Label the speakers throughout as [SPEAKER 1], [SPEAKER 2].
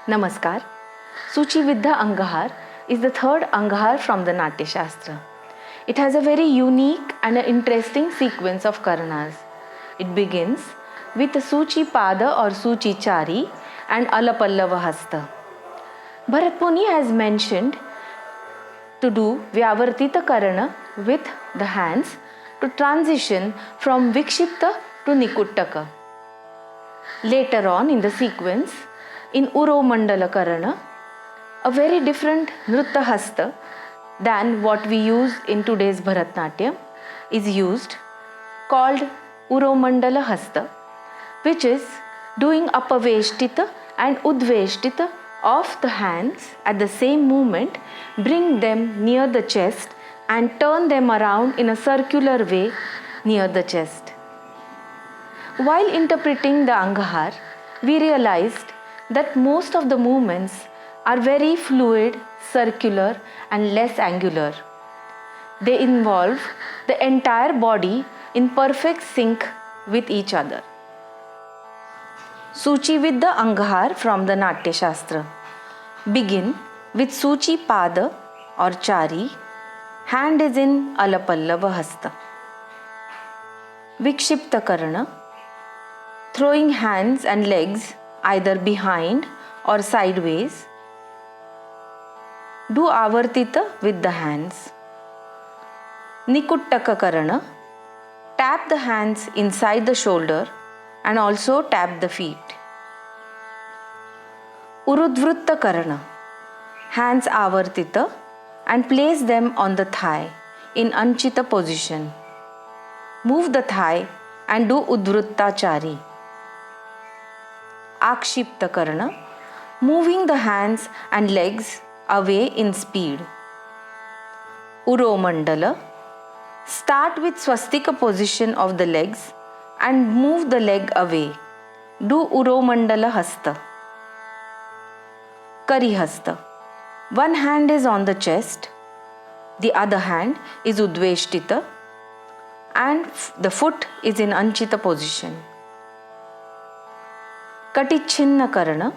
[SPEAKER 1] Namaskar. Suchividdha Angahar is the third Angahar from the Natya Shastra. It has a very unique and an interesting sequence of Karanas. It begins with Suchi Pada or Suchi Chari and Alapallava Hasta. Bharat Muni has mentioned to do Vyavartita Karana with the hands to transition from Vikshipta to Nikuttaka. Later on in the sequence, in Uro Mandala Karana, a very different Nritta Hasta than what we use in today's Bharatnatyam is used, called Uro Mandala Hasta, which is doing Apaveshtita and Udveshtita of the hands at the same moment, bring them near the chest and turn them around in a circular way near the chest. While interpreting the Angahar, we realized that most of the movements are very fluid, circular and less angular. They involve the entire body in perfect sync with each other. Suchividdha Angahar from the Natya Shastra. Begin with Suchi Pada or Chari. Hand is in Alapallava Hasta. Vikshipta Karana. Throwing hands and legs either behind or sideways. Do Avartita with the hands. Nikuttaka Karana. Tap the hands inside the shoulder and also tap the feet. Urudvrutta Karana. Hands Avartita and place them on the thigh in Anchita position. Move the thigh and do Udvrutta Chari. Akshipta Karana. Moving the hands and legs away in speed. Uro Mandala. Start with Swastika position of the legs and move the leg away. Do Uro Mandala Hasta. Kari Hasta. One hand is on the chest, the other hand is Udveshtita and the foot is in Anchita position. Katichinna Karana.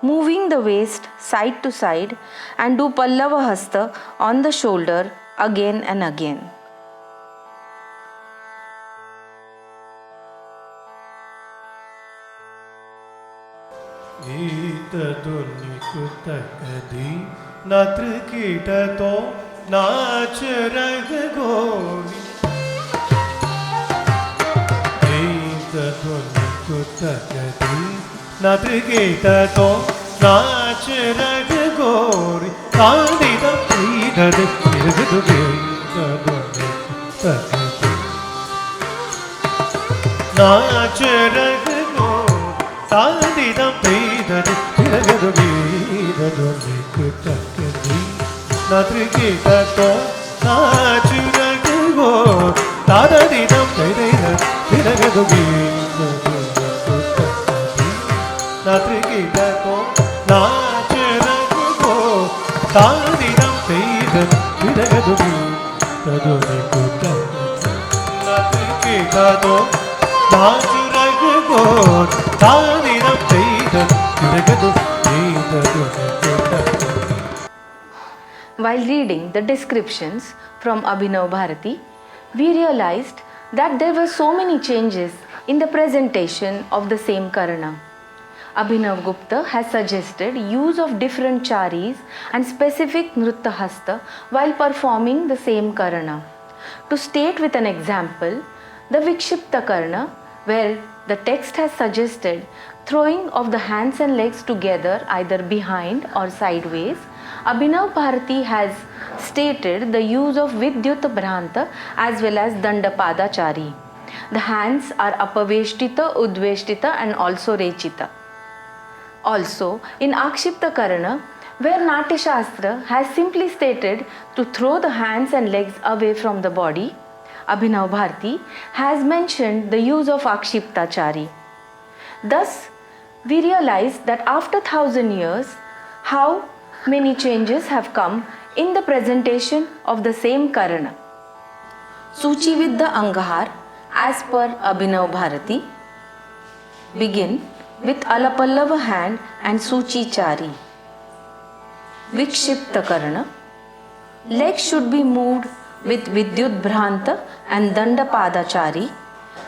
[SPEAKER 1] Moving the waist side to side and do Pallava Hasta on the shoulder again and again.
[SPEAKER 2] नाच रग गोरी नृगीत तो नाच रग गोरी कांदित पीदद इरगदु नाच रग गोरी कांदित पीदद इरगदु नृगीत तो नाच रग गोरी ताददिदं तैदैद इरगदु नृगीत तो नाच रग गोरी ताददिदं तैदैद इरगदु नृगीत तो नाच रग गोरी ताददिदं तैदैद इरगदु
[SPEAKER 1] While reading the descriptions from Abhinav Bharati, we realized that there were so many changes in the presentation of the same Karana. Abhinav Gupta has suggested use of different charis and specific Nritta Hasta while performing the same Karana. To state with an example, the Vikshipta Karana, where the text has suggested throwing of the hands and legs together either behind or sideways, Abhinav Bharati has stated the use of Vidyut Bhranta as well as Dandapada Chari. The hands are Apaveshtita, Udveshtita and also Rechita. Also, in Akshipta Karana, where Natya Shastra has simply stated to throw the hands and legs away from the body, Abhinav Bharati has mentioned the use of Akshipta Chari. Thus, we realize that after 1000 years, how many changes have come in the presentation of the same Karana. Suchividdha Angahar as per Abhinav Bharati. Begin with Alapallava hand and Suchi Chari. Vikshipta Karana. Legs should be moved with Vidyut Bhranta and Dandapadachari,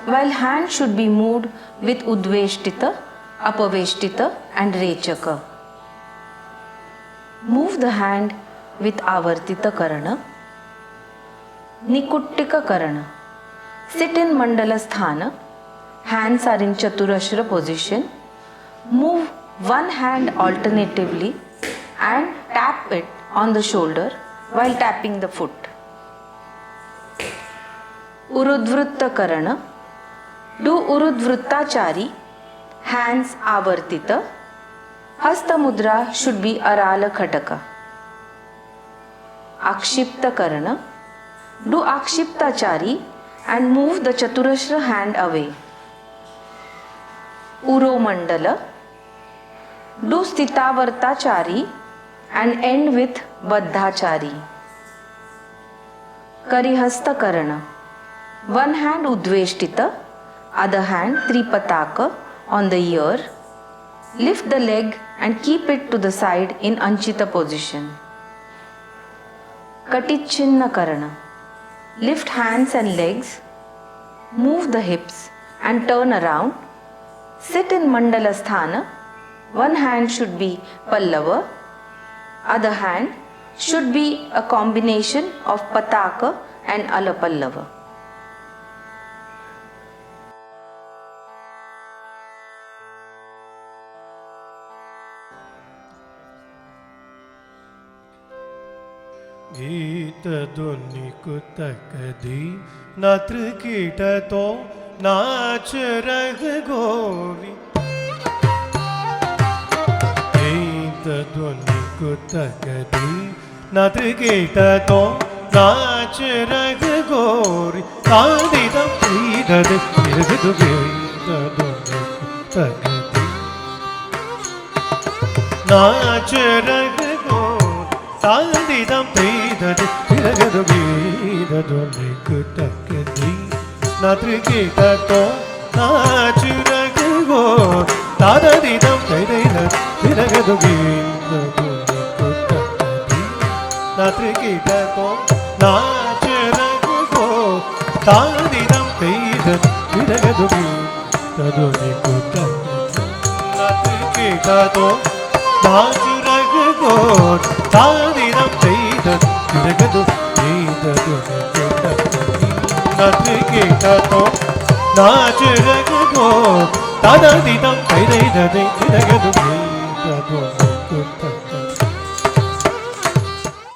[SPEAKER 1] while hands should be moved with Udveshtita, Apaveshtita and Rechaka. Move the hand with Avartita Karana. Nikuttika Karana. Sit in Mandala Sthana. Hands are in Chaturashra position. Move one hand alternatively and tap it on the shoulder while tapping the foot. Urudvrutta Karana. Do Urudvruttachari. Hands Avartita. Hasta Mudra should be Arala Khataka. Akshipta Karana. Do Akshiptachari and move the Chaturashra hand away. Uro Mandala. Do Stitavartachari and end with Baddhachari. Karihasta Karana. One hand Udveshtita, other hand Tripataka on the ear. Lift the leg and keep it to the side in Anchita position. Katichinna Karana. Lift hands and legs. Move the hips and turn around. Sit in Mandala Sthana. One hand should be Pallava. Other hand should be a combination of Pataka and Alapallava.
[SPEAKER 2] गीत धुनि कुतकदी नत्र कीट तो नाच रग गोरी गीत धुनि कुतकदी नत्र कीट तो नाच रग गोरी कादिदम पीदद इरगदु गीत धुनि कुतकदी नाच रग Taldidam peidadi piragadu geedadu nikutakadi natrikita to nachurago tadadidam peidadi piragadu geedadu nikutakadi natrikita to nachurago taldidam peidadi piragadu geedadu nikutakadi natrikita to nachurago tadidam peidadi piragadu geedadu nikutakadi natrikita to nachurago tadadidam peidadi piragadu